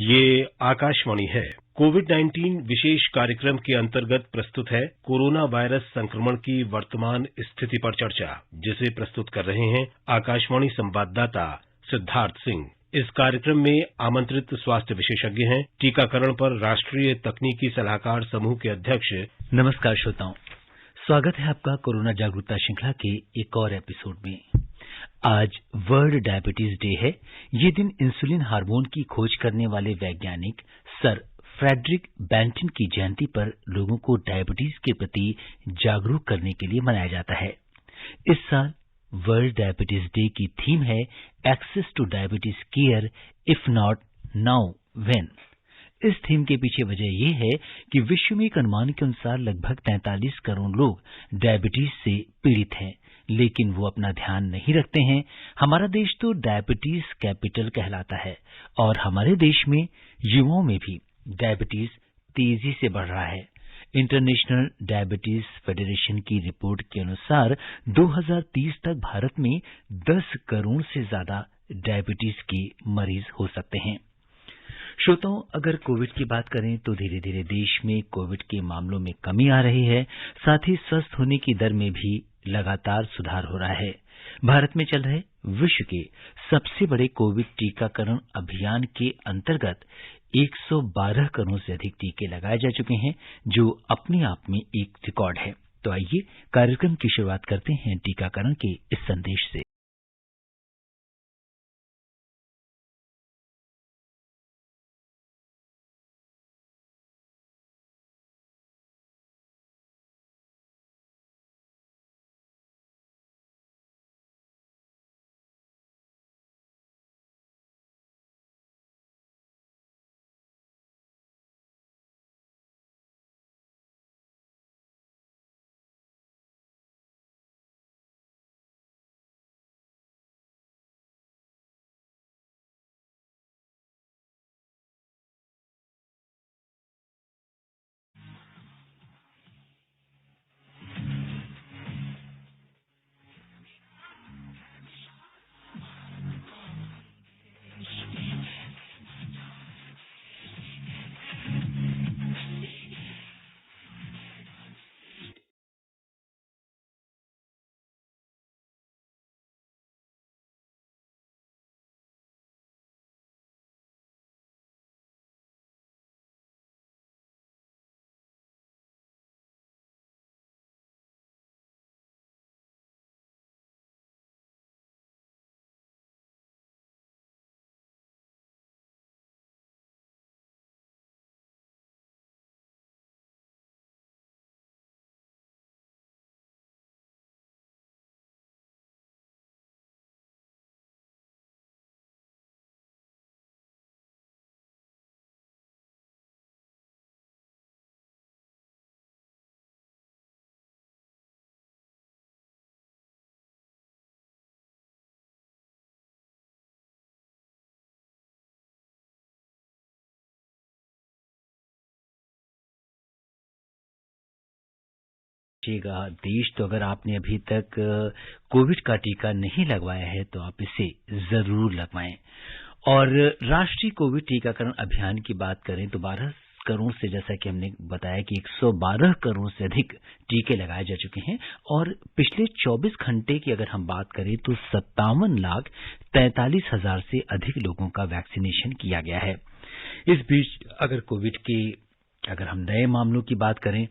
ये आकाशवाणी है। कोविड-19 विशेष कार्यक्रम के अंतर्गत प्रस्तुत है कोरोना वायरस संक्रमण की वर्तमान स्थिति पर चर्चा, जिसे प्रस्तुत कर रहे हैं आकाशवाणी संवाददाता सिद्धार्थ सिंह। इस कार्यक्रम में आमंत्रित स्वास्थ्य विशेषज्ञ हैं टीकाकरण पर राष्ट्रीय तकनीकी सलाहकार समूह के अध्यक्ष। नमस्कार श्रोताओं, स्वागत है आपका कोरोना जागरूकता श्रृंखला के एक और एपिसोड में। आज वर्ल्ड डायबिटीज डे है। ये दिन इंसुलिन हार्मोन की खोज करने वाले वैज्ञानिक सर फ्रेडरिक बेंटन की जयंती पर लोगों को डायबिटीज के प्रति जागरूक करने के लिए मनाया जाता है। इस साल वर्ल्ड डायबिटीज डे की थीम है access to diabetes care, if not now when. इस थीम के पीछे वजह यह है कि विश्व में एक अनुमान के अनुसार लगभग 43 करोड़ लोग डायबिटीज से पीड़ित हैं, लेकिन वो अपना ध्यान नहीं रखते हैं। हमारा देश तो डायबिटीज कैपिटल कहलाता है और हमारे देश में युवाओं में भी डायबिटीज तेजी से बढ़ रहा है। इंटरनेशनल डायबिटीज फेडरेशन की रिपोर्ट के अनुसार 2030 तक भारत में 10 करोड़ से ज्यादा डायबिटीज के मरीज हो सकते हैं। श्रोताओं, अगर कोविड की बात करें तो धीरे धीरे देश में कोविड के मामलों में कमी आ रही है, साथ ही स्वस्थ होने की दर में भी लगातार सुधार हो रहा है। भारत में चल रहे विश्व के सबसे बड़े कोविड टीकाकरण अभियान के अंतर्गत 112 करोड़ से अधिक टीके लगाए जा चुके हैं, जो अपने आप में एक रिकॉर्ड है। तो आइए कार्यक्रम की शुरुआत करते हैं टीकाकरण के इस संदेश से। देश तो अगर आपने अभी तक कोविड का टीका नहीं लगवाया है तो आप इसे जरूर लगवाएं। और राष्ट्रीय कोविड टीकाकरण अभियान की बात करें तो 12 करोड़ से, जैसा कि हमने बताया कि 112 करोड़ से अधिक टीके लगाए जा चुके हैं। और पिछले 24 घंटे की अगर हम बात करें तो 57,43,000 से अधिक लोगों का वैक्सीनेशन किया गया है। इस बीच अगर कोविड के हम नए मामलों की बात करें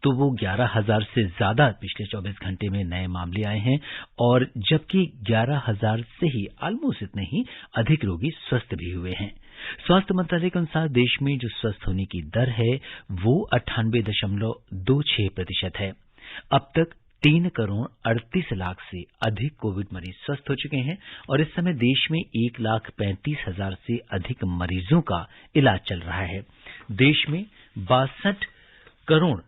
तो वो 11,000 से ज्यादा पिछले 24 घंटे में नए मामले आए हैं, और जबकि 11,000 से ही ऑलमोस्ट इतने ही अधिक रोगी स्वस्थ भी हुए हैं। स्वास्थ्य मंत्रालय के अनुसार देश में जो स्वस्थ होने की दर है वो 98.26% है। अब तक 3 करोड़ 38 लाख से अधिक कोविड मरीज स्वस्थ हो चुके हैं और इस समय देश में 1,35,000 से अधिक मरीजों का इलाज चल रहा है। देश में 62 करोड़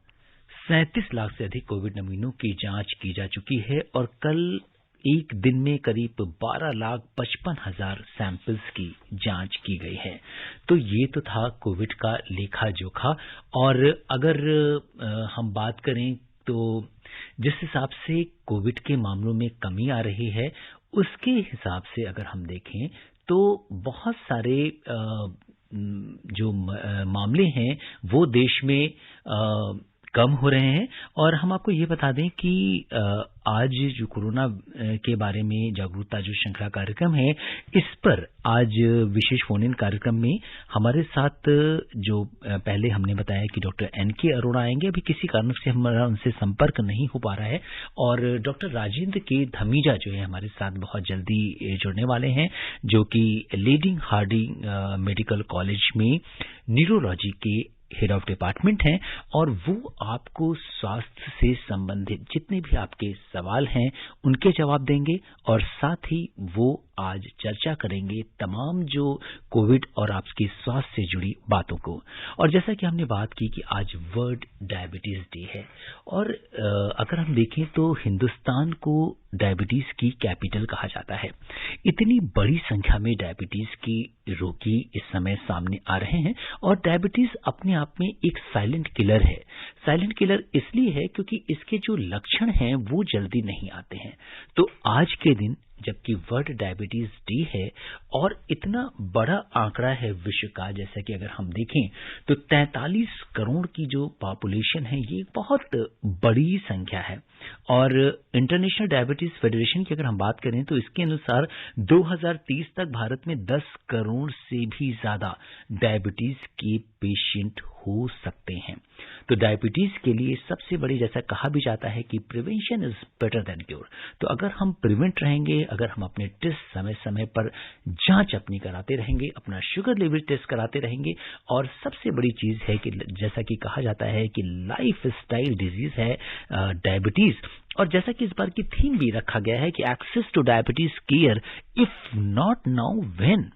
37 लाख से अधिक कोविड नमूनों की जांच की जा चुकी है और कल एक दिन में करीब 12,55,000 सैंपल्स की जांच की गई है। तो ये तो था कोविड का लेखा जोखा। और अगर हम बात करें तो जिस हिसाब से कोविड के मामलों में कमी आ रही है, उसके हिसाब से अगर हम देखें तो बहुत सारे जो मामले हैं वो देश में कम हो रहे हैं। और हम आपको ये बता दें कि आज जो कोरोना के बारे में जागरूकता जो श्रृंखला कार्यक्रम है, इस पर आज विशेष फोन इन कार्यक्रम में हमारे साथ जो पहले हमने बताया कि डॉक्टर NK अरोड़ा आएंगे। अभी किसी कारण से हमारा उनसे संपर्क नहीं हो पा रहा है। और डॉक्टर राजेंद्र के धमीजा जो है हमारे साथ बहुत जल्दी जुड़ने वाले हैं, जो कि लीडिंग हार्डिंग मेडिकल कॉलेज में न्यूरोलॉजी के हेड ऑफ डिपार्टमेंट हैं। और वो आपको स्वास्थ्य से संबंधित जितने भी आपके सवाल हैं उनके जवाब देंगे, और साथ ही वो आज चर्चा करेंगे तमाम जो कोविड और आपके स्वास्थ्य से जुड़ी बातों को। और जैसा कि हमने बात की कि आज वर्ल्ड डायबिटीज डे है, और अगर हम देखें तो हिंदुस्तान को डायबिटीज की कैपिटल कहा जाता है। इतनी बड़ी संख्या में डायबिटीज की रोगी इस समय सामने आ रहे हैं, और डायबिटीज अपने आप में एक साइलेंट किलर है। साइलेंट किलर इसलिए है क्योंकि इसके जो लक्षण हैं वो जल्दी नहीं आते हैं। तो आज के दिन जबकि वर्ल्ड डायबिटीज डे है और इतना बड़ा आंकड़ा है विश्व का, जैसा कि अगर हम देखें तो 43 करोड़ की जो पॉपुलेशन है ये बहुत बड़ी संख्या है। और इंटरनेशनल डायबिटीज फेडरेशन की अगर हम बात करें तो इसके अनुसार 2030 तक भारत में 10 करोड़ से भी ज्यादा डायबिटीज के पेशेंट हो सकते हैं। तो डायबिटीज के लिए सबसे बड़ी, जैसा कहा भी जाता है कि prevention is better than cure. तो अगर हम प्रिवेंट रहेंगे, अगर हम अपने टेस्ट समय समय पर जांच अपनी कराते रहेंगे, अपना शुगर लेवल टेस्ट कराते रहेंगे, और सबसे बड़ी चीज है कि जैसा कि कहा जाता है कि लाइफ स्टाइल डिजीज है डायबिटीज। और जैसा कि इस बार की थीम भी रखा गया है कि access to diabetes care if not now when.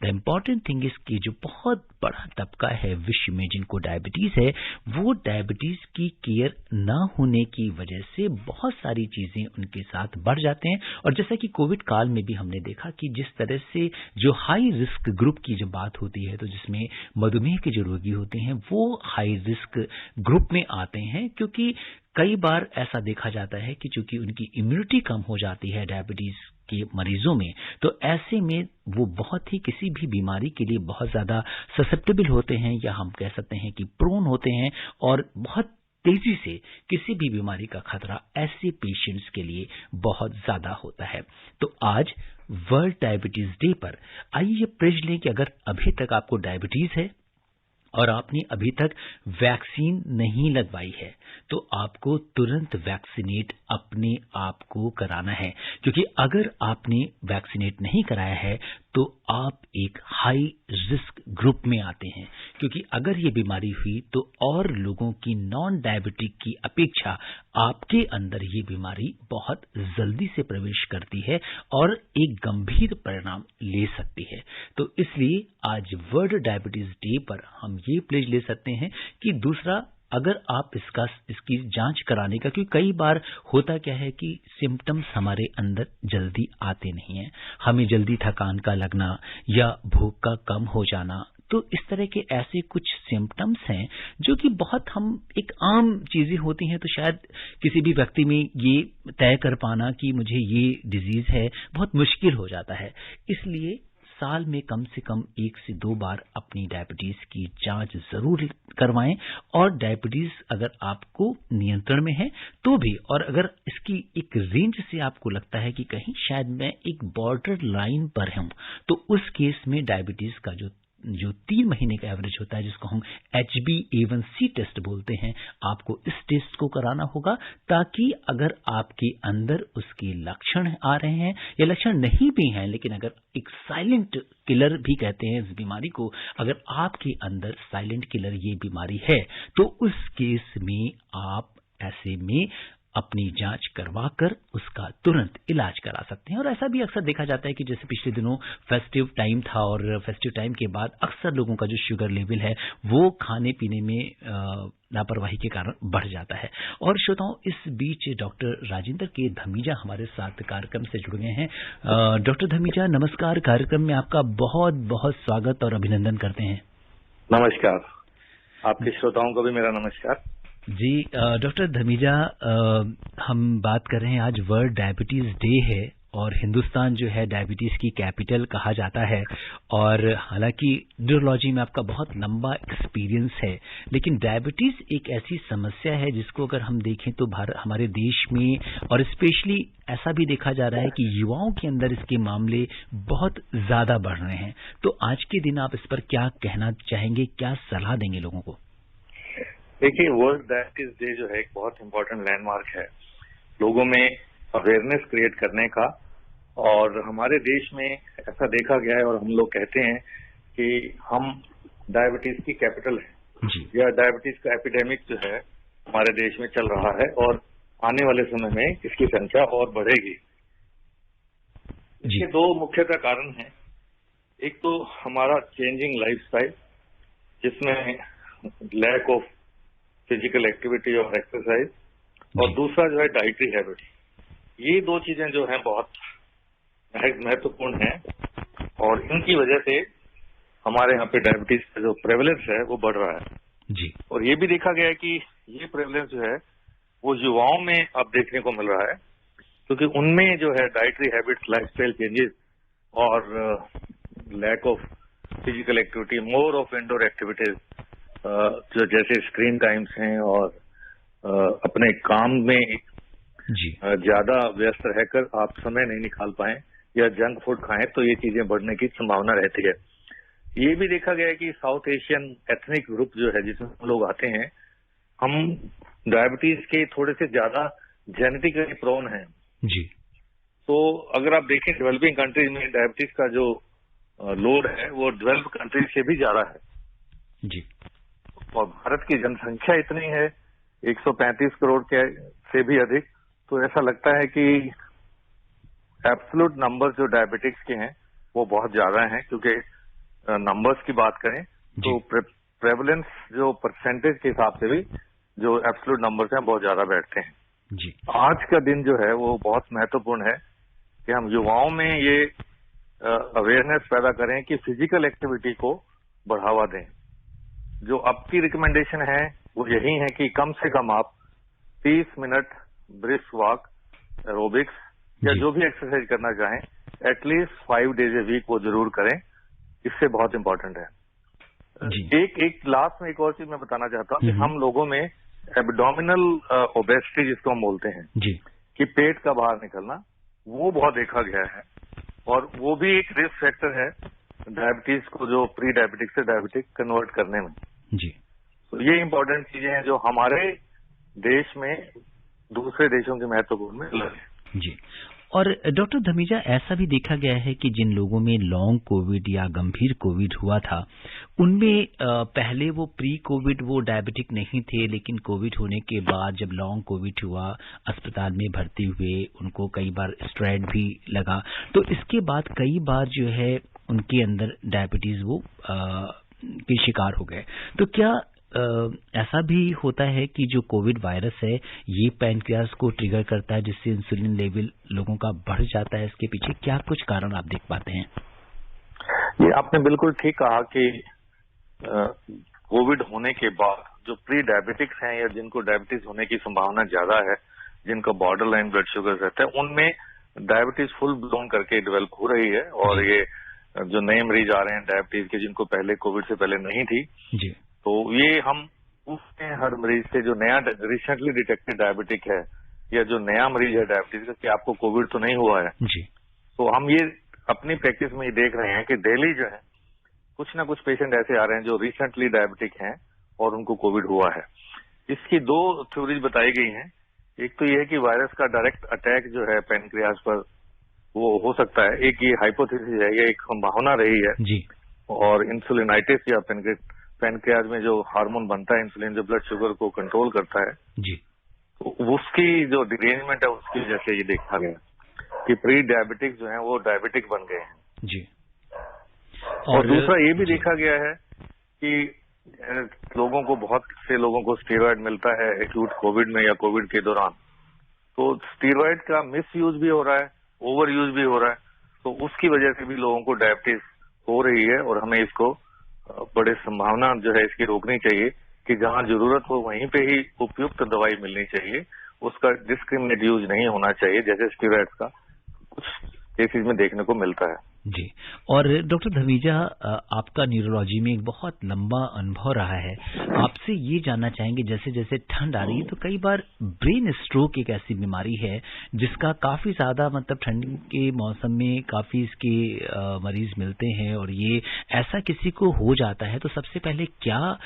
The important thing is कि जो बहुत बड़ा तबका है विश्व में जिनको डायबिटीज है, वो डायबिटीज की केयर न होने की वजह से बहुत सारी चीजें उनके साथ बढ़ जाते हैं। और जैसा कि कोविड काल में भी हमने देखा कि जिस तरह से जो हाई रिस्क ग्रुप की जब बात होती है, तो जिसमें मधुमेह के जो रोगी होते हैं वो हाई रिस्क ग्रुप में आते हैं, क्योंकि कई बार ऐसा देखा जाता है कि चूंकि उनकी इम्यूनिटी कम हो जाती है डायबिटीज के मरीजों में, तो ऐसे में वो बहुत ही किसी भी बीमारी के लिए बहुत ज्यादा ससेप्टेबल होते हैं, या हम कह सकते हैं कि प्रोन होते हैं, और बहुत तेजी से किसी भी बीमारी का खतरा ऐसे पेशेंट्स के लिए बहुत ज्यादा होता है। तो आज वर्ल्ड डायबिटीज डे पर आइए प्रेज लें कि अगर अभी तक आपको डायबिटीज है और आपने अभी तक वैक्सीन नहीं लगवाई है, तो आपको तुरंत वैक्सीनेट अपने आप को कराना है। क्योंकि अगर आपने वैक्सीनेट नहीं कराया है तो आप एक हाई रिस्क ग्रुप में आते हैं, क्योंकि अगर ये बीमारी हुई तो और लोगों की नॉन डायबिटिक की अपेक्षा आपके अंदर ये बीमारी बहुत जल्दी से प्रवेश करती है और एक गंभीर परिणाम ले सकती है। तो इसलिए आज वर्ल्ड डायबिटीज डे पर हम ये प्लेज ले सकते हैं कि दूसरा, अगर आप इसकी जांच कराने का, क्योंकि कई बार होता क्या है कि सिम्टम्स हमारे अंदर जल्दी आते नहीं हैं, हमें जल्दी थकान का लगना या भूख का कम हो जाना, तो इस तरह के ऐसे कुछ सिम्टम्स हैं जो कि बहुत हम एक आम चीजें होती हैं, तो शायद किसी भी व्यक्ति में ये तय कर पाना कि मुझे ये डिजीज है बहुत मुश्किल हो जाता है। इसलिए साल में कम से कम 1 से 2 बार अपनी डायबिटीज की जांच जरूर करवाएं। और डायबिटीज अगर आपको नियंत्रण में है तो भी, और अगर इसकी एक रेंज से आपको लगता है कि कहीं शायद मैं एक बॉर्डर लाइन पर हूं, तो उस केस में डायबिटीज का जो 3 महीने का एवरेज होता है, जिसको हम HbA1c टेस्ट बोलते हैं, आपको इस टेस्ट को कराना होगा, ताकि अगर आपके अंदर उसके लक्षण आ रहे हैं या लक्षण नहीं भी हैं, लेकिन अगर एक साइलेंट किलर भी कहते हैं इस बीमारी को, अगर आपके अंदर साइलेंट किलर ये बीमारी है, तो उस केस में आप ऐसे में अपनी जांच करवाकर उसका तुरंत इलाज करा सकते हैं। और ऐसा भी अक्सर देखा जाता है कि जैसे पिछले दिनों फेस्टिव टाइम था, और फेस्टिव टाइम के बाद अक्सर लोगों का जो शुगर लेवल है वो खाने पीने में लापरवाही के कारण बढ़ जाता है। और श्रोताओं, इस बीच डॉक्टर राजेंद्र के धमीजा हमारे साथ कार्यक्रम से जुड़ गए हैं। डॉक्टर धमीजा, नमस्कार। कार्यक्रम में आपका बहुत बहुत स्वागत और अभिनंदन करते हैं। नमस्कार। आपके श्रोताओं को भी मेरा नमस्कार जी। डॉक्टर धमीजा, हम बात कर रहे हैं, आज वर्ल्ड डायबिटीज डे है और हिंदुस्तान जो है डायबिटीज की कैपिटल कहा जाता है। और हालांकि न्यूरोलॉजी में आपका बहुत लंबा एक्सपीरियंस है, लेकिन डायबिटीज एक ऐसी समस्या है जिसको अगर हम देखें तो हमारे देश में और स्पेशली ऐसा भी देखा जा रहा है कि युवाओं के अंदर इसके मामले बहुत ज्यादा बढ़ रहे हैं। तो आज के दिन आप इस पर क्या कहना चाहेंगे, क्या सलाह देंगे लोगों को? देखिए, वर्ल्ड डायबिटीज डे जो है एक बहुत इंपॉर्टेंट लैंडमार्क है लोगों में अवेयरनेस क्रिएट करने का। और हमारे देश में ऐसा देखा गया है और हम लोग कहते हैं कि हम डायबिटीज की कैपिटल है जी। या डायबिटीज का एपिडेमिक जो है हमारे देश में चल रहा है और आने वाले समय में इसकी संख्या और बढ़ेगी। इसके दो मुख्यतः कारण हैं। एक तो हमारा चेंजिंग लाइफस्टाइल, जिसमें लैक ऑफ फिजिकल एक्टिविटी और एक्सरसाइज, और दूसरा जो है डाइटरी हैबिट। ये दो चीजें जो हैं बहुत महत्वपूर्ण हैं और इनकी वजह से हमारे यहाँ पे डायबिटीज का जो प्रेवलेंस है वो बढ़ रहा है जी। और ये भी देखा गया है कि ये प्रेवलेंस जो है वो युवाओं में अब देखने को मिल रहा है, क्योंकि उनमें जो है डाइटरी हैबिट्स, लाइफस्टाइल चेंजेस और lack of physical activity, more of indoor activities, जो जैसे स्क्रीन टाइम्स हैं और अपने काम में जी ज्यादा व्यस्त रहकर आप समय नहीं निकाल पाए या जंक फूड खाएं तो ये चीजें बढ़ने की संभावना रहती है। ये भी देखा गया है कि साउथ एशियन एथनिक ग्रुप जो है जिसमें हम लोग आते हैं, हम डायबिटीज के थोड़े से ज्यादा जेनेटिकली प्रोन हैं जी। तो अगर आप देखें डेवलपिंग कंट्रीज में डायबिटीज का जो लोड है वो डेवलप कंट्रीज से भी ज्यादा है जी। और भारत की जनसंख्या इतनी है 135 करोड़ के से भी अधिक, तो ऐसा लगता है कि एब्सोल्यूट नंबर जो डायबिटिक्स के हैं वो बहुत ज्यादा हैं, क्योंकि नंबर्स की बात करें तो प्रेवलेंस जो परसेंटेज के हिसाब से भी जो एब्सोल्यूट नंबर्स हैं बहुत ज्यादा बैठते हैं जी। आज का दिन जो है वो बहुत महत्वपूर्ण है कि हम युवाओं में ये अवेयरनेस पैदा करें कि फिजिकल एक्टिविटी को बढ़ावा दें। जो अब की रिकमेंडेशन है वो यही है कि कम से कम आप 30 मिनट ब्रिस्क वॉक, एरोबिक्स या जो भी एक्सरसाइज करना चाहें एटलीस्ट 5 डेज ए वीक वो जरूर करें। इससे बहुत इंपॉर्टेंट है जी। एक लास्ट में एक और चीज मैं बताना चाहता हूँ कि हम लोगों में एब्डोमिनल ओबेसिटी जिसको हम बोलते हैं जी, कि पेट का बाहर निकलना, वो बहुत देखा गया है और वो भी एक रिस्क फैक्टर है डायबिटीज को जो प्री डायबिटिक से डायबिटिक कन्वर्ट करने में जी। तो ये इंपॉर्टेंट चीजें हैं जो हमारे देश में दूसरे देशों के महत्वपूर्ण में अलग है जी। और डॉक्टर धमीजा, ऐसा भी देखा गया है कि जिन लोगों में लॉन्ग कोविड या गंभीर कोविड हुआ था उनमें पहले वो प्री कोविड वो डायबिटिक नहीं थे, लेकिन कोविड होने के बाद जब लॉन्ग कोविड हुआ अस्पताल में भर्ती हुए, उनको कई बार स्टेरॉइड भी लगा, तो इसके बाद कई बार जो है उनके अंदर डायबिटीज वो के शिकार हो गए। तो क्या ऐसा भी होता है कि जो कोविड वायरस है ये पैनक्रियाज को ट्रिगर करता है जिससे इंसुलिन लेवल लोगों का बढ़ जाता है? इसके पीछे क्या कुछ कारण आप देख पाते हैं? ये आपने बिल्कुल ठीक कहा कि कोविड होने के बाद जो प्री डायबिटिक्स हैं या जिनको डायबिटीज होने की संभावना ज्यादा है, जिनका बॉर्डर लाइन ब्लड शुगर रहता है, उनमें डायबिटीज फुल ब्लोन करके डेवलप हो रही है और ये जो नए मरीज आ रहे हैं डायबिटीज के जिनको पहले कोविड से पहले नहीं थी जी, तो ये हम पूछते हैं हर मरीज से जो नया रिसेंटली डिटेक्टेड डायबिटिक है या जो नया मरीज है डायबिटीज का कि आपको कोविड तो नहीं हुआ है जी। तो हम ये अपनी प्रैक्टिस में ये देख रहे हैं कि डेली जो है कुछ ना कुछ पेशेंट ऐसे आ रहे हैं जो रिसेंटली डायबिटिक हैं और उनको कोविड हुआ है। इसकी दो थ्योरीज बताई गई हैं। एक तो ये है कि वायरस का डायरेक्ट अटैक जो है पैनक्रियाज पर वो हो सकता है, एक ये हाइपोथेसिस है, ये एक संभावना रही है जी। और इंसुलिनाइटिस या पैनक्रियाज में जो हार्मोन बनता है इंसुलिन जो ब्लड शुगर को कंट्रोल करता है जी, तो उसकी जो डिरेंजमेंट है उसकी वजह से ये देखा गया कि प्री डायबिटिक जो है वो डायबिटिक बन गए हैं जी। और दूसरा ये भी देखा गया है कि लोगों को बहुत से लोगों को स्टेरॉइड मिलता है एक्यूट कोविड में या कोविड के दौरान, तो स्टेरॉइड का मिस यूज भी हो रहा है, ओवर यूज भी हो रहा है, तो उसकी वजह से भी लोगों को डायबिटीज हो रही है और हमें इसको बड़े संभावना जो है इसकी रोकनी चाहिए कि जहां जरूरत हो वहीं पे ही उपयुक्त दवाई मिलनी चाहिए, उसका डिस्क्रिमिनेट यूज नहीं होना चाहिए जैसे स्टेरॉइड्स का। कुछ केसेज में देखने को मिलता है। जी। और डॉक्टर धमीजा, आपका न्यूरोलॉजी में एक बहुत लंबा अनुभव रहा है। आपसे ये जानना चाहेंगे, जैसे जैसे ठंड आ रही है तो कई बार ब्रेन स्ट्रोक एक ऐसी बीमारी है जिसका काफी ज्यादा मतलब ठंड के मौसम में काफी इसके मरीज मिलते हैं, और ये ऐसा किसी को हो जाता है तो सबसे पहले क्या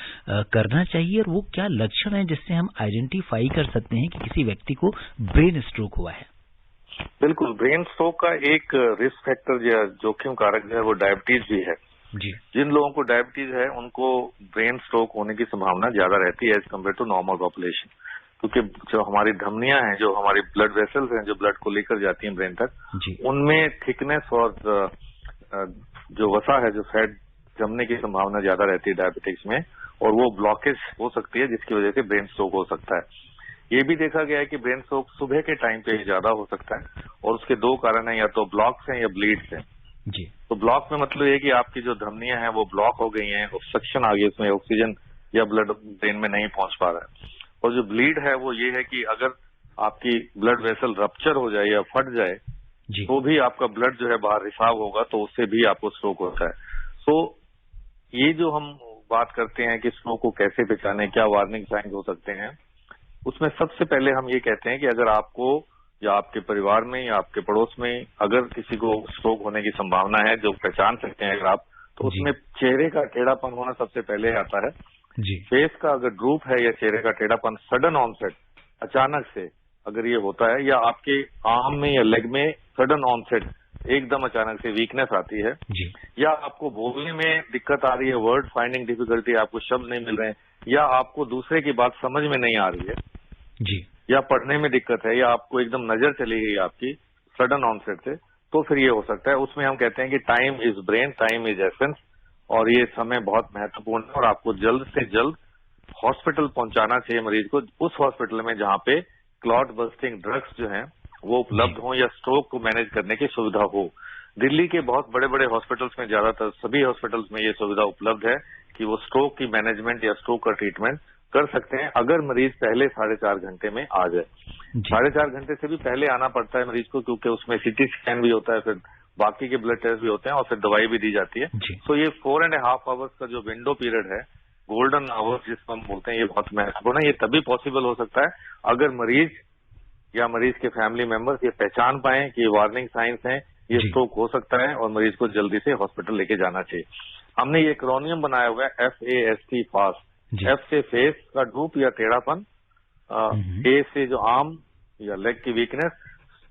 करना चाहिए और वो क्या लक्षण है जिससे हम आइडेंटिफाई कर सकते हैं कि किसी व्यक्ति को ब्रेन स्ट्रोक हुआ है? बिल्कुल, ब्रेन स्ट्रोक का एक रिस्क फैक्टर या जोखिम कारक जो है वो डायबिटीज भी है जी। जिन लोगों को डायबिटीज है उनको ब्रेन स्ट्रोक होने की संभावना ज्यादा रहती है as compare to normal population, क्योंकि जो हमारी धमनियां हैं, जो हमारी ब्लड वेसल्स हैं, जो ब्लड को लेकर जाती हैं ब्रेन तक, उनमें थिकनेस और जो वसा है, जो फैट जमने की संभावना ज्यादा रहती है डायबिटिक्स में, और वो ब्लॉकेज हो सकती है जिसकी वजह से ब्रेन स्ट्रोक हो सकता है। ये भी देखा गया है कि ब्रेन स्ट्रोक सुबह के टाइम पे ज्यादा हो सकता है, और उसके दो कारण हैं, या तो ब्लॉक्स हैं या ब्लीड्स हैं जी। तो ब्लॉक में मतलब ये कि आपकी जो धमनियां हैं वो ब्लॉक हो गई हैं, ऑब्स्ट्रक्शन आ गई, उसमें ऑक्सीजन या ब्लड ब्रेन में नहीं पहुंच पा रहा है। और जो ब्लीड है वो ये है कि अगर आपकी ब्लड वेसल रप्चर हो जाए या फट जाए जी। तो भी आपका ब्लड जो है बाहर रिसाव होगा, तो उससे भी आपको स्ट्रोक होता है। सो ये जो हम बात करते हैं कि स्ट्रोक को कैसे पहचाने, क्या वार्निंग साइंस हो सकते हैं, उसमें सबसे पहले हम ये कहते हैं कि अगर आपको या आपके परिवार में या आपके पड़ोस में अगर किसी को स्ट्रोक होने की संभावना है, जो पहचान सकते हैं अगर आप, तो उसमें चेहरे का टेढ़ापन होना सबसे पहले आता है जी। फेस का अगर ड्रूप है या चेहरे का टेढ़ापन सडन ऑनसेट, अचानक से अगर ये होता है, या आपके आर्म में या लेग में सडन ऑनसेट, एकदम अचानक से वीकनेस आती है जी। या आपको बोलने में दिक्कत आ रही है, वर्ड फाइंडिंग डिफिकल्टी, आपको शब्द नहीं मिल रहे हैं, या आपको दूसरे की बात समझ में नहीं आ रही है जी। या पढ़ने में दिक्कत है, या आपको एकदम नजर चली गई आपकी सडन ऑनसेट से, तो फिर ये हो सकता है। उसमें हम कहते हैं कि time is brain, time is essence, और ये समय बहुत महत्वपूर्ण है और आपको जल्द से जल्द हॉस्पिटल पहुंचाना चाहिए मरीज को, उस हॉस्पिटल में जहां पे क्लॉट बस्टिंग ड्रग्स जो हैं वो उपलब्ध हो या स्ट्रोक को मैनेज करने की सुविधा हो। दिल्ली के बहुत बड़े बड़े हॉस्पिटल्स में, ज्यादातर सभी हॉस्पिटल्स में ये सुविधा उपलब्ध है कि वो स्ट्रोक की मैनेजमेंट या स्ट्रोक का ट्रीटमेंट कर सकते हैं अगर मरीज पहले 4.5 घंटे में आ जाए। 4.5 घंटे से भी पहले आना पड़ता है मरीज को, क्योंकि उसमें सीटी स्कैन भी होता है, फिर बाकी के ब्लड टेस्ट भी होते हैं और फिर दवाई भी दी जाती है। तो ये 4.5 आवर्स का जो विंडो पीरियड है, गोल्डन आवर्स जिसको हम बोलते हैं, ये बहुत महत्वपूर्ण है। ये तभी पॉसिबल हो सकता है अगर मरीज या मरीज के फैमिली मेंबर्स ये पहचान पाएं कि वार्निंग साइंस हैं, ये स्ट्रोक हो सकता है और मरीज को जल्दी से हॉस्पिटल लेके जाना चाहिए। हमने ये एक्रोनियम बनाया हुआ है FAST, फास्ट। F से फेस का ड्रूप या टेढ़ापन, A से जो आर्म या लेग की वीकनेस,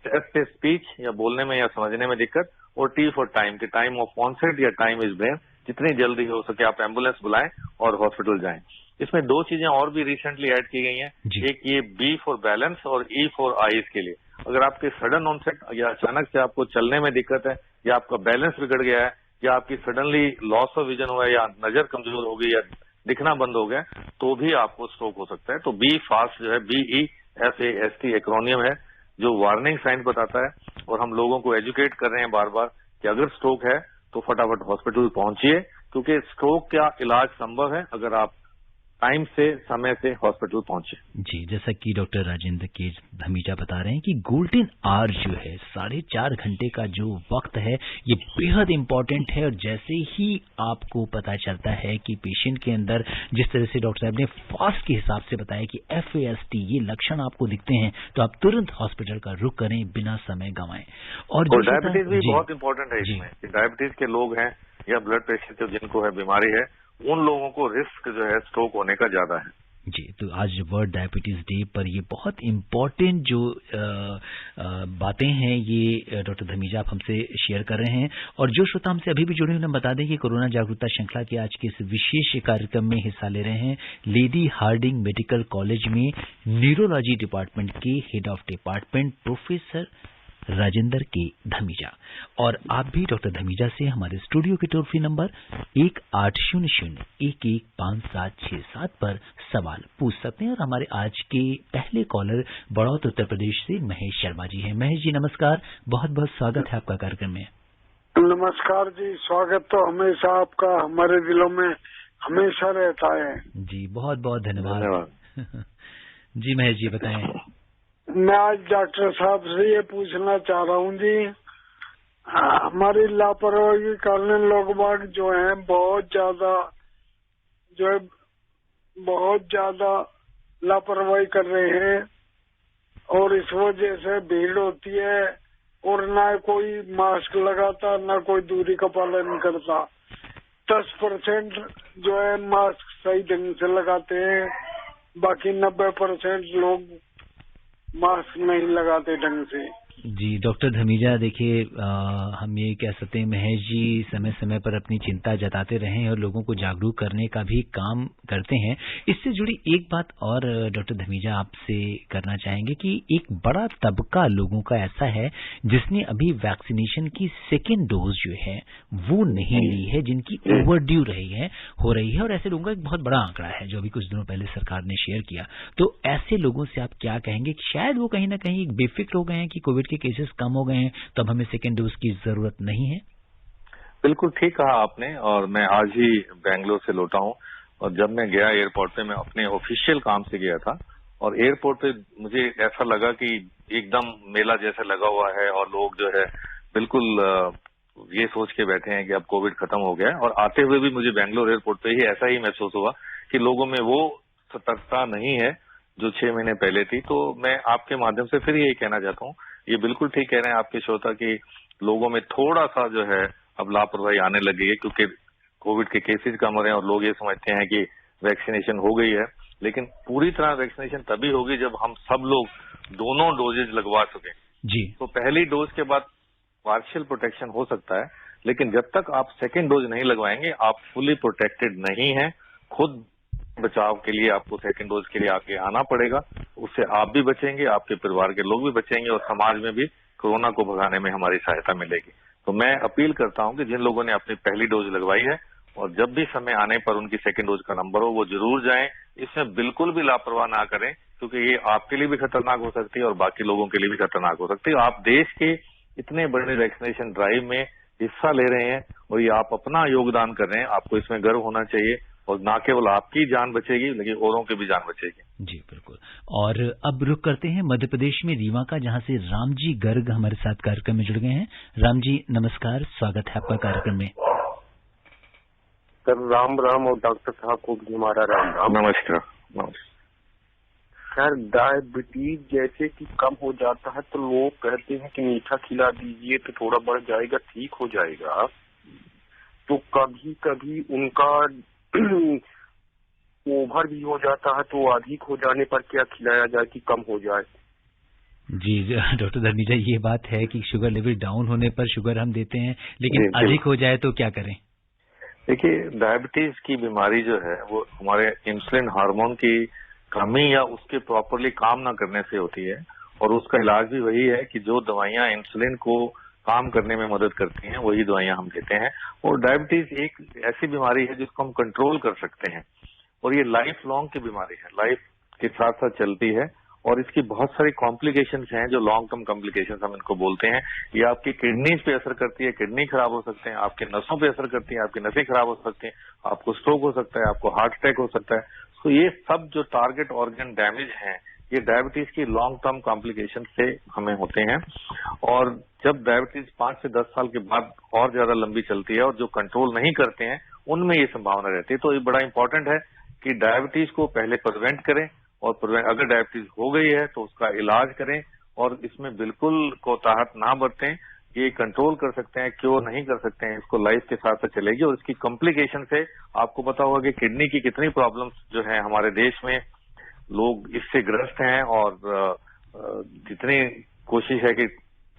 S से स्पीच या बोलने में या समझने में दिक्कत, और T फॉर टाइम, कि टाइम ऑफ ऑनसेट या टाइम इज ब्रेन, जितनी जल्दी हो सके आप एम्बुलेंस बुलाएं और हॉस्पिटल जाएं। इसमें दो चीजें और भी रिसेंटली ऐड की गई हैं, एक ये B फॉर बैलेंस और E फॉर आईज के लिए। अगर आपके सडन ऑनसेट या अचानक से आपको चलने में दिक्कत है, या आपका बैलेंस बिगड़ गया है, या आपकी सडनली लॉस ऑफ विजन हुआ है, या नजर कमजोर हो गई, या दिखना बंद हो गया, तो भी आपको स्ट्रोक हो सकता है। तो B फास्ट जो है, BEFAST एक्रोनियम है जो वार्निंग साइन बताता है, और हम लोगों को एजुकेट कर रहे हैं बार बार कि अगर स्ट्रोक है तो फटाफट हॉस्पिटल पहुंचिए, क्योंकि स्ट्रोक का इलाज संभव है अगर आप टाइम से, समय से हॉस्पिटल पहुंचे। जी, जैसा कि डॉक्टर राजेंद्र के धमीजा बता रहे हैं कि गोल्डन आवर जो है 4.5 घंटे का जो वक्त है, ये बेहद इंपॉर्टेंट है। और जैसे ही आपको पता चलता है कि पेशेंट के अंदर, जिस तरह से डॉक्टर साहब ने फास्ट के हिसाब से बताया कि FAST ये लक्षण आपको दिखते हैं, तो आप तुरंत हॉस्पिटल का रुख करें बिना समय गंवाएं। और डायबिटीज भी बहुत इंपॉर्टेंट है इसमें। डायबिटीज के लोग हैं या ब्लड प्रेशर जिनको है बीमारी है, उन लोगों को रिस्क जो है स्ट्रोक होने का ज्यादा है। जी, तो आज वर्ल्ड डायबिटीज डे पर ये बहुत इम्पोर्टेंट जो बातें हैं ये डॉक्टर धमीजा आप हमसे शेयर कर रहे हैं। और जो श्रोता हमसे अभी भी जुड़े हुए, बता दें कि कोरोना जागरूकता श्रृंखला के आज के इस विशेष कार्यक्रम में हिस्सा ले रहे हैं लेडी हार्डिंग मेडिकल कॉलेज में न्यूरोलॉजी डिपार्टमेंट के head of department professor Rajendra के धमीजा। और आप भी डॉक्टर धमीजा से हमारे स्टूडियो के टोल फ्री नंबर 1800-115767 पर सवाल पूछ सकते हैं। और हमारे आज के पहले कॉलर बड़ौत उत्तर प्रदेश से महेश शर्मा जी हैं। महेश जी नमस्कार, बहुत बहुत स्वागत है आपका कार्यक्रम में। नमस्कार जी, स्वागत तो हमेशा आपका हमारे दिलों में हमेशा रहता है जी, बहुत बहुत धन्यवाद। जी महेश जी बताएं। मैं आज डॉक्टर साहब से ये पूछना चाह रहा हूँ जी हमारी लापरवाही के कारण लोग बाग जो है बहुत ज्यादा लापरवाही कर रहे हैं और इस वजह से भीड़ होती है और ना कोई मास्क लगाता ना कोई दूरी का पालन करता। 10% जो है मास्क सही ढंग से लगाते हैं, बाकी 90% लोग मास्क नहीं लगाते ढंग से। जी डॉक्टर धमीजा, देखिए हम ये कह सकते हैं महेश जी समय समय पर अपनी चिंता जताते रहे हैं और लोगों को जागरूक करने का भी काम करते हैं। इससे जुड़ी एक बात और डॉक्टर धमीजा आपसे करना चाहेंगे कि एक बड़ा तबका लोगों का ऐसा है जिसने अभी वैक्सीनेशन की सेकेंड डोज जो है वो नहीं ली है, जिनकी ओवरड्यू हो रही है और ऐसे लोगों का एक बहुत बड़ा आंकड़ा है जो अभी कुछ दिनों पहले सरकार ने शेयर किया। तो ऐसे लोगों से आप क्या कहेंगे? शायद वो कहीं ना कहीं एक बेफिक्र हो गए हैं कि कोविड के केसेस कम हो गए हैं, तब हमें सेकेंड डोज की जरूरत नहीं है। बिल्कुल ठीक कहा आपने। और मैं आज ही बेंगलोर से लौटा हूं और जब मैं गया एयरपोर्ट पे, मैं अपने ऑफिशियल काम से गया था और एयरपोर्ट पे मुझे ऐसा लगा कि एकदम मेला जैसा लगा हुआ है और लोग जो है बिल्कुल ये सोच के बैठे हैं कि अब कोविड खत्म हो गया है। और आते हुए भी मुझे बेंगलोर एयरपोर्ट पे ही ऐसा ही महसूस हुआ कि लोगों में वो सतर्कता नहीं है जो 6 महीने पहले थी। तो मैं आपके माध्यम से फिर यही कहना चाहता हूँ, ये बिल्कुल ठीक कह रहे हैं आपके श्रोता कि लोगों में थोड़ा सा जो है अब लापरवाही आने लगी है क्योंकि कोविड के केसेस कम हो रहे हैं और लोग ये समझते हैं कि वैक्सीनेशन हो गई है। लेकिन पूरी तरह वैक्सीनेशन तभी होगी जब हम सब लोग दोनों डोजेज लगवा सकें जी। तो पहली डोज के बाद पार्शियल प्रोटेक्शन हो सकता है, लेकिन जब तक आप सेकेंड डोज नहीं लगवाएंगे आप फुली प्रोटेक्टेड नहीं है। खुद बचाव के लिए आपको सेकेंड डोज के लिए आगे आना पड़ेगा, उससे आप भी बचेंगे, आपके परिवार के लोग भी बचेंगे और समाज में भी कोरोना को भगाने में हमारी सहायता मिलेगी। तो मैं अपील करता हूं कि जिन लोगों ने अपनी पहली डोज लगवाई है और जब भी समय आने पर उनकी सेकेंड डोज का नंबर हो वो जरूर जाएं। इसमें बिल्कुल भी लापरवाह ना करें क्योंकि ये आपके लिए भी खतरनाक हो सकती है और बाकी लोगों के लिए भी खतरनाक हो सकती है। आप देश के इतने बड़े वैक्सीनेशन ड्राइव में हिस्सा ले रहे हैं और ये आप अपना योगदान कर रहे हैं, आपको इसमें गर्व होना चाहिए और ना केवल आपकी जान बचेगी लेकिन औरों की भी जान बचेगी। जी बिल्कुल। और अब रुक करते हैं मध्य प्रदेश में रीवा का, जहां से रामजी गर्ग हमारे साथ कार्यक्रम में जुड़ गए हैं। रामजी नमस्कार, स्वागत है आपका कार्यक्रम में। सर राम राम और डॉक्टर साहब को भी हमारा राम राम। नमस्कार। सर डायबिटीज जैसे कि कम हो जाता है तो लोग कहते हैं कि मीठा खिला दीजिए तो थोड़ा बढ़ जाएगा, ठीक हो जाएगा। तो कभी कभी उनका ओवर भी हो जाता है तो अधिक हो जाने पर क्या खिलाया जाए कि कम हो जाए? जी डॉक्टर धमीजा, ये बात है कि शुगर लेवल डाउन होने पर शुगर हम देते हैं, लेकिन अधिक हो जाए तो क्या करें? देखिए, डायबिटीज की बीमारी जो है वो हमारे इंसुलिन हार्मोन की कमी या उसके प्रॉपरली काम ना करने से होती है और उसका इलाज भी वही है कि जो दवाइयां इंसुलिन को काम करने में मदद करती हैं वही दवाइयां हम देते हैं। और डायबिटीज एक ऐसी बीमारी है जिसको हम कंट्रोल कर सकते हैं और ये लाइफ लॉन्ग की बीमारी है, लाइफ के साथ साथ चलती है और इसकी बहुत सारी कॉम्प्लिकेशंस हैं जो लॉन्ग टर्म कॉम्प्लिकेशंस हम इनको बोलते हैं। ये आपकी किडनीज पे असर करती है, किडनी खराब हो सकते हैं, आपके नसों पे असर करती है, आपकी नसें खराब हो सकती हैं, आपको स्ट्रोक हो सकता है, आपको हार्ट अटैक हो सकता है। तो ये सब जो टारगेट ऑर्गन डैमेज हैं ये डायबिटीज की लॉन्ग टर्म कॉम्प्लिकेशन से हमें होते हैं। और जब डायबिटीज 5 से 10 साल के बाद और ज्यादा लंबी चलती है और जो कंट्रोल नहीं करते हैं उनमें ये संभावना रहती है। तो ये बड़ा इंपॉर्टेंट है कि डायबिटीज को पहले प्रिवेंट करें और अगर डायबिटीज हो गई है तो उसका इलाज करें और इसमें बिल्कुल कोताहट ना बरतें। ये कंट्रोल कर सकते हैं, क्योर नहीं कर सकते हैं, इसको लाइफ के साथ साथ चलेगी। और इसकी कॉम्प्लिकेशन से आपको पता होगा कि किडनी की कितनी प्रॉब्लम्स जो है हमारे देश में लोग इससे ग्रस्त हैं और जितनी कोशिश है कि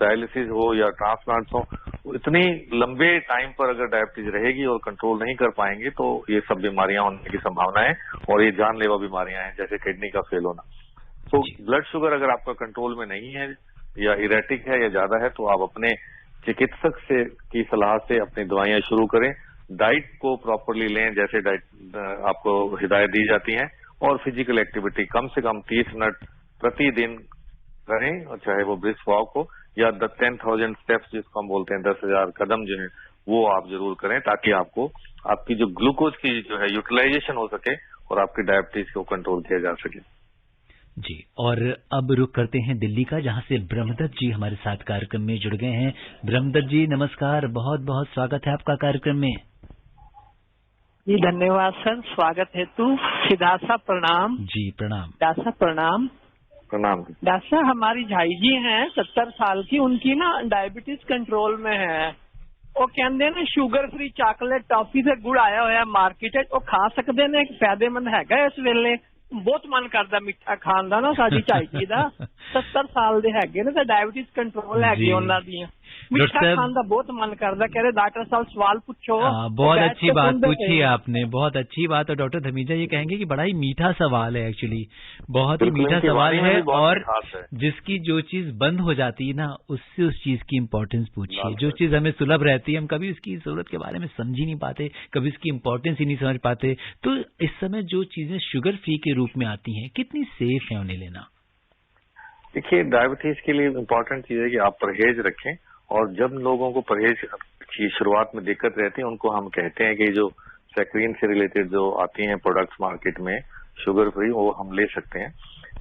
डायलिसिस हो या ट्रांसप्लांट हो, इतनी लंबे टाइम पर अगर डायबिटीज रहेगी और कंट्रोल नहीं कर पाएंगे तो ये सब बीमारियां होने की संभावना है और ये जानलेवा बीमारियां हैं जैसे किडनी का फेल होना। तो ब्लड शुगर अगर आपका कंट्रोल में नहीं है या इरेटिक है या ज्यादा है तो आप अपने चिकित्सक से की सलाह से अपनी दवाइयां शुरू करें। डाइट को प्रॉपरली लें जैसे डाइट आपको हिदायत दी जाती है और फिजिकल एक्टिविटी कम से कम 30 मिनट प्रतिदिन करें, और चाहे वो ब्रिस्क वॉक हो या 10,000 स्टेप्स जिसको हम बोलते हैं 10,000 कदम जो है वो आप जरूर करें ताकि आपको आपकी जो ग्लूकोज की जो है यूटिलाइजेशन हो सके और आपकी डायबिटीज को कंट्रोल किया जा सके। जी, और अब रुख करते हैं दिल्ली का, जहां से ब्रह्मदत्त जी हमारे साथ कार्यक्रम में जुड़ गए हैं। ब्रह्मदत्त जी नमस्कार, बहुत बहुत स्वागत है आपका कार्यक्रम में। जी धन्यवाद सर, स्वागत हेतु सिधासा प्रणाम। जी प्रणाम। दासा प्रणाम। प्रणाम। दासा हमारी झाई जी हैं 70 साल की, उनकी ना डायबिटीज कंट्रोल में है। वो कहते हैं शुगर फ्री चॉकलेट टॉफी से गुड़ आया हुआ मार्केट, वो खा सकते ने, फायदेमंद है इस वेले। बहुत मन करता मिठा खान का ना, साडी झाई जी का 70 साल दे है ना, डायबिटीज कंट्रोल है उन्हां दी। मिठा खान का बहुत मन करता, कह रहे डॉक्टर साहब सवाल पूछो। बहुत अच्छी बात पूछी है आपने, बहुत अच्छी बात। और डॉक्टर धमीजा ये कहेंगे कि बड़ा ही मीठा सवाल है, एक्चुअली बहुत ही मीठा सवाल है। और जिसकी जो चीज बंद हो जाती है ना, उससे उस चीज की इम्पोर्टेंस पूछिए। जो चीज हमें सुलभ रहती है, हम कभी उसकी जरूरत के बारे में समझ ही नहीं पाते, कभी उसकी इम्पोर्टेंस ही नहीं समझ पाते। तो इस समय जो चीजें शुगर फ्री के रूप में आती हैं, कितनी सेफ है उन्हें लेना? देखिए, डायबिटीज के लिए इम्पोर्टेंट चीज है कि आप परहेज रखें। और जब लोगों को परहेज की शुरुआत में दिक्कत रहती है, उनको हम कहते हैं कि जो सैकरीन से रिलेटेड जो आती हैं प्रोडक्ट्स मार्केट में शुगर फ्री, वो हम ले सकते हैं।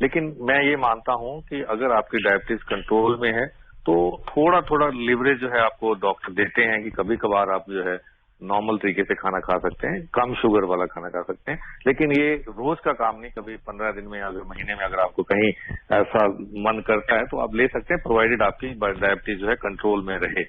लेकिन मैं ये मानता हूं कि अगर आपकी डायबिटीज कंट्रोल में है तो थोड़ा थोड़ा लिवरेज जो है आपको डॉक्टर देते हैं कि कभी कभार आप जो है नॉर्मल तरीके से खाना खा सकते हैं, कम शुगर वाला खाना खा सकते हैं। लेकिन ये रोज का काम नहीं, कभी 15 दिन में अगर महीने में अगर आपको कहीं ऐसा मन करता है तो आप ले सकते हैं, प्रोवाइडेड आपकी डायबिटीज जो है कंट्रोल में रहे।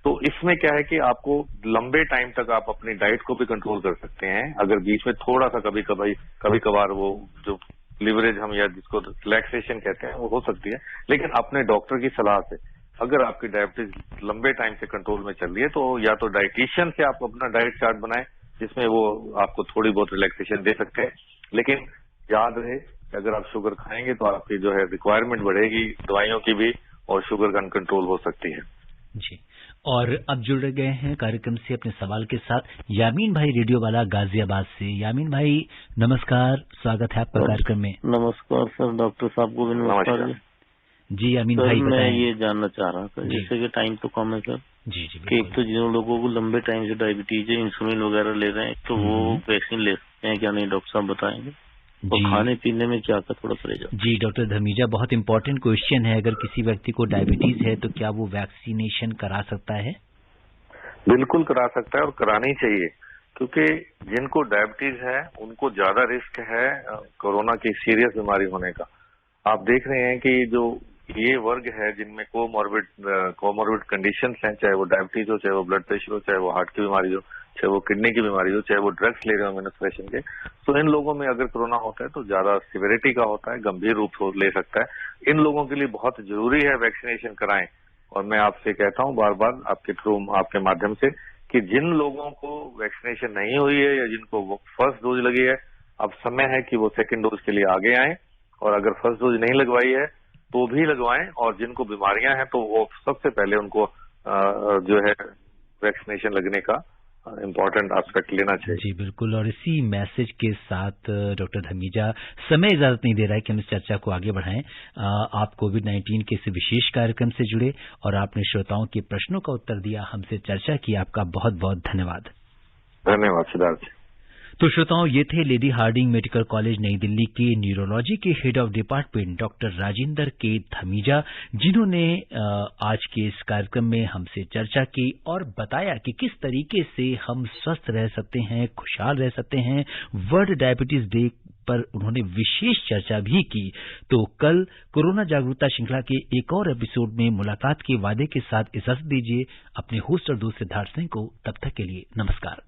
तो इसमें क्या है कि आपको लंबे टाइम तक आप अपनी डाइट को भी कंट्रोल कर सकते हैं। अगर बीच में थोड़ा सा कभी कभार वो जो लिवरेज हम या जिसको रिलैक्सेशन कहते हैं वो हो सकती है, लेकिन अपने डॉक्टर की सलाह से अगर आपकी डायबिटीज लंबे टाइम से कंट्रोल में चल रही है तो या तो डाइटिशियन से आप अपना डाइट चार्ट बनाएं, जिसमें वो आपको थोड़ी बहुत रिलैक्सेशन दे सकते हैं। लेकिन याद रहे कि अगर आप शुगर खाएंगे तो आपकी जो है रिक्वायरमेंट बढ़ेगी दवाइयों की भी, और शुगर अनकंट्रोल हो सकती है। जी, और अब जुड़ गए हैं कार्यक्रम से अपने सवाल के साथ यामीन भाई, रेडियो वाला गाजियाबाद से। यामीन भाई नमस्कार, स्वागत है आपका कार्यक्रम में। नमस्कार सर, डॉक्टर साहब को भी नमस्कार। जी यामीन भाई, मैं ये जानना चाह रहा था, जैसे कि टाइम तो कम है सर, जी कि एक तो जिन लोगों को लंबे टाइम से डायबिटीज है, इंसुलिन वगैरह ले रहे हैं, तो वो वैक्सीन ले सकते हैं क्या नहीं, डॉक्टर साहब बताएंगे? तो खाने पीने में क्या थोड़ा परहेज? जी डॉक्टर धमीजा, बहुत इंपॉर्टेंट क्वेश्चन है। अगर किसी व्यक्ति को डायबिटीज है तो क्या वो वैक्सीनेशन करा सकता है? बिल्कुल करा सकता है और करानी चाहिए, क्योंकि जिनको डायबिटीज है उनको ज्यादा रिस्क है कोरोना की सीरियस बीमारी होने का। आप देख रहे हैं कि जो ये वर्ग है जिनमें कोमॉर्बिड कंडीशंस हैं, चाहे वो डायबिटीज हो, चाहे वो ब्लड प्रेशर हो, चाहे वो हार्ट की बीमारी हो, चाहे वो किडनी की बीमारी हो, चाहे वो ड्रग्स ले रहे हो इम्यूनोसप्रेशन के, तो इन लोगों में अगर कोरोना होता है तो ज्यादा सिविरिटी का होता है, गंभीर रूप ले सकता है। इन लोगों के लिए बहुत जरूरी है वैक्सीनेशन कराएं। और मैं आपसे कहता हूं बार बार आपके थ्रू, आपके माध्यम से, कि जिन लोगों को वैक्सीनेशन नहीं हुई है या जिनको फर्स्ट डोज लगी है, अब समय है कि वो सेकेंड डोज के लिए आगे आएं। और अगर फर्स्ट डोज नहीं लगवाई है तो भी लगवाएं, और जिनको बीमारियां हैं तो वो सबसे पहले उनको जो है वैक्सीनेशन लगने का इम्पोर्टेंट एस्पेक्ट लेना चाहिए। जी बिल्कुल, और इसी मैसेज के साथ डॉक्टर धमीजा, समय इजाजत नहीं दे रहा है कि हम इस चर्चा को आगे बढ़ाएं। आप कोविड-19 के इस विशेष कार्यक्रम से जुड़े और आपने श्रोताओं के प्रश्नों का उत्तर दिया, हमसे चर्चा की, आपका बहुत बहुत धन्यवाद। धन्यवाद सिद्धार्थ। तो श्रोताओं, ये थे लेडी हार्डिंग मेडिकल कॉलेज नई दिल्ली के न्यूरोलॉजी के head of department doctor Rajendra के धमीजा, जिन्होंने आज के इस कार्यक्रम में हमसे चर्चा की और बताया कि किस तरीके से हम स्वस्थ रह सकते हैं, खुशहाल रह सकते हैं। वर्ल्ड डायबिटीज डे पर उन्होंने विशेष चर्चा भी की। तो कल कोरोना जागरूकता श्रृंखला के एक और एपिसोड में मुलाकात के वादे के साथ इजाजत दीजिए अपने होस्ट और दोस्त सिद्धार्थ सिंह को। तब तक के लिए नमस्कार।